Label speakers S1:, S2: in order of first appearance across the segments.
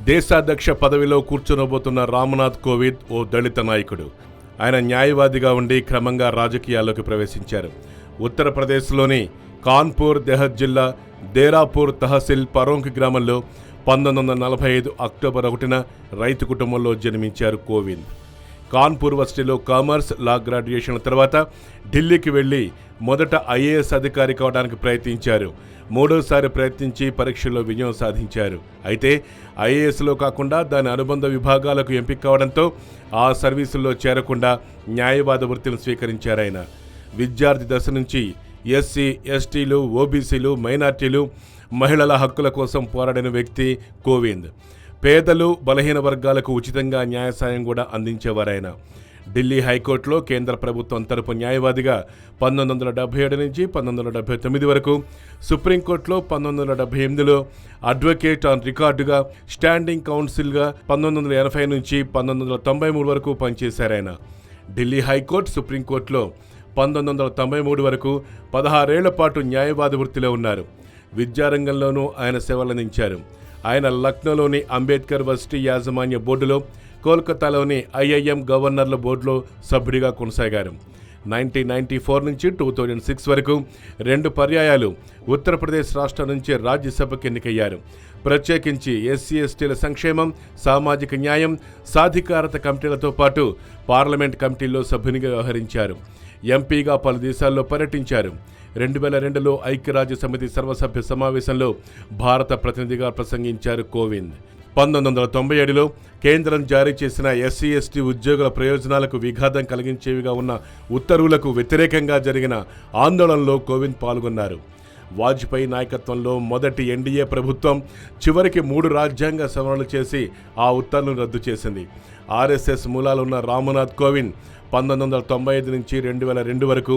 S1: దేశాధ్యక్ష పదవిలో కూర్చోబోతున్న రామ్నాథ్ కోవింద్ ఓ దళిత నాయకుడు. ఆయన న్యాయవాదిగా ఉండి క్రమంగా రాజకీయాల్లోకి ప్రవేశించారు. ఉత్తరప్రదేశ్లోని కాన్పూర్ దెహత్ జిల్లా దేరాపూర్ తహసీల్ పరోంక్ గ్రామంలో 1945 అక్టోబర్ 1న రైతు కుటుంబంలో జన్మించారు కోవింద్. కాన్పూర్ వర్సిటీలో కామర్స్ లా గ్రాడ్యుయేషన్ తర్వాత ఢిల్లీకి వెళ్లి మొదట ఐఏఎస్ అధికారి కావడానికి ప్రయత్నించారు. మూడోసారి ప్రయత్నించి పరీక్షల్లో విజయం సాధించారు. అయితే ఐఏఎస్లో కాకుండా దాని అనుబంధ విభాగాలకు ఎంపిక కావడంతో ఆ సర్వీసుల్లో చేరకుండా న్యాయవాద వృత్తిని స్వీకరించారాయన. విద్యార్థి దశ నుంచి ఎస్సీ, ఎస్టీలు, ఓబీసీలు, మైనార్టీలు, మహిళల హక్కుల కోసం పోరాడిన వ్యక్తి కోవింద్. పేదలు, బలహీన వర్గాలకు ఉచితంగా న్యాయ సాయం కూడా అందించేవారాయన. ఢిల్లీ హైకోర్టులో కేంద్ర ప్రభుత్వం తరపు న్యాయవాదిగా 1977 నుంచి 1979 వరకు, సుప్రీంకోర్టులో 1978లో అడ్వకేట్ ఆన్ రికార్డుగా, స్టాండింగ్ కౌన్సిల్గా 1980 నుంచి 1993 వరకు పనిచేశారాయన. ఢిల్లీ హైకోర్టు, సుప్రీంకోర్టులో 1993 వరకు 16 ఏళ్ల పాటు న్యాయవాది వృత్తిలో ఉన్నారు. విద్యారంగంలోనూ ఆయన సేవలందించారు. ఆయన లక్నోలోని అంబేద్కర్ వర్సిటీ యాజమాన్య బోర్డులో, కోల్కతాలోని ఐఐఎం గవర్నర్ల బోర్డులో సభ్యుడిగా కొనసాగారు. 1994 నుంచి 2006 వరకు 2 పర్యాయాలు ఉత్తరప్రదేశ్ రాష్ట్రం నుంచి రాజ్యసభకు ఎన్నికయ్యారు. ప్రత్యేకించి ఎస్సీ, ఎస్టీల సంక్షేమం, సామాజిక న్యాయం, సాధికారత కమిటీలతో పాటు పార్లమెంట్ కమిటీల్లో సభ్యునిగా వ్యవహరించారు. ఎంపీగా పలు దేశాల్లో పర్యటించారు. 2002లో ఐక్యరాజ్య సమితి సర్వసభ్య సమావేశంలో భారత ప్రతినిధిగా ప్రసంగించారు కోవింద్. 1997లో కేంద్రం జారీ చేసిన ఎస్సీ, ఎస్టీ ఉద్యోగుల ప్రయోజనాలకు విఘాతం కలిగించేవిగా ఉన్న ఉత్తర్వులకు వ్యతిరేకంగా జరిగిన ఆందోళనలో కోవింద్ పాల్గొన్నారు. వాజ్పేయి నాయకత్వంలో మొదటి ఎన్డీఏ ప్రభుత్వం చివరికి 3 రాజ్యాంగ సవరణలు చేసి ఆ ఉత్తర్వులను రద్దు చేసింది. ఆర్ఎస్ఎస్ మూలాలున్న రామ్నాథ్ కోవింద్ 1995 నుంచి 2002 వరకు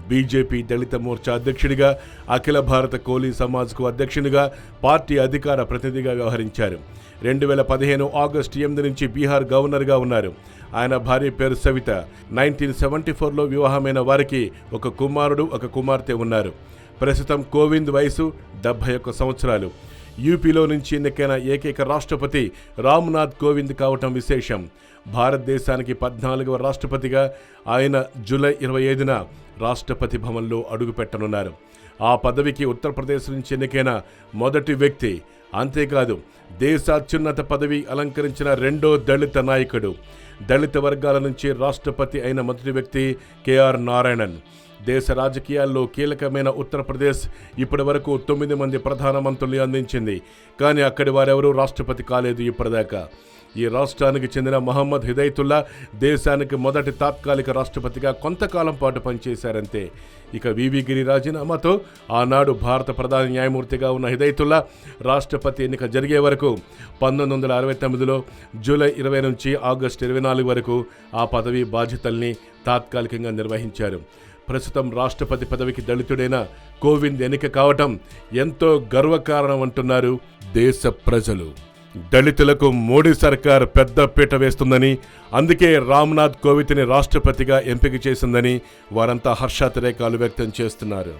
S1: బీజేపీ దళిత మోర్చా అధ్యక్షుడిగా, అఖిల భారత కోలీ సమాజ్కు అధ్యక్షునిగా, పార్టీ అధికార ప్రతినిధిగా వ్యవహరించారు. 2015 ఆగస్టు 8 నుంచి బీహార్ గవర్నర్గా ఉన్నారు. ఆయన భార్య పేరు సవిత. 1974లో వివాహమైన వారికి ఒక కుమారుడు, ఒక కుమార్తె ఉన్నారు. ప్రస్తుతం కోవింద్ వయసు 71 సంవత్సరాలు. యూపీలో నుంచి ఎన్నికైన ఏకైక రాష్ట్రపతి రామ్నాథ్ కోవింద్ కావటం విశేషం. భారతదేశానికి 14వ రాష్ట్రపతిగా ఆయన జూలై 25న రాష్ట్రపతి భవన్లో అడుగుపెట్టనున్నారు. ఆ పదవికి ఉత్తరప్రదేశ్ నుంచి ఎన్నికైన మొదటి వ్యక్తి. అంతేకాదు, దేశ అత్యున్నత పదవి అలంకరించిన 2వ దళిత నాయకుడు. దళిత వర్గాల నుంచి రాష్ట్రపతి అయిన మొదటి వ్యక్తి కేఆర్ నారాయణన్. దేశ రాజకీయాల్లో కీలకమైన ఉత్తరప్రదేశ్ ఇప్పటి వరకు 9 మంది ప్రధానమంత్రుల్ని అందించింది. కానీ అక్కడి వారెవరూ రాష్ట్రపతి కాలేదు ఇప్పటిదాకా. ఈ రాష్ట్రానికి చెందిన మహమ్మద్ హిదయతుల్లా దేశానికి మొదటి తాత్కాలిక రాష్ట్రపతిగా కొంతకాలం పాటు పనిచేశారంతే. ఇక వివి గిరి రాజీనామాతో ఆనాడు భారత ప్రధాన న్యాయమూర్తిగా ఉన్న హిదయతుల్లా రాష్ట్రపతి ఎన్నిక జరిగే వరకు 1969లో జూలై 20 నుంచి ఆగస్టు 24 వరకు ఆ పదవి బాధ్యతల్ని తాత్కాలికంగా నిర్వహించారు. ప్రస్తుతం రాష్ట్రపతి పదవికి దళితుడైన కోవింద్ ఎన్నిక కావటం ఎంతో గర్వకారణం అంటున్నారు దేశ ప్రజలు. దళితులకు మోడీ సర్కార్ పెద్ద పీట వేస్తుందని, అందుకే రామ్నాథ్ కోవింద్ని రాష్ట్రపతిగా ఎంపిక చేసిందని వారంతా హర్షాతిరేకాలు వ్యక్తం చేస్తున్నారు.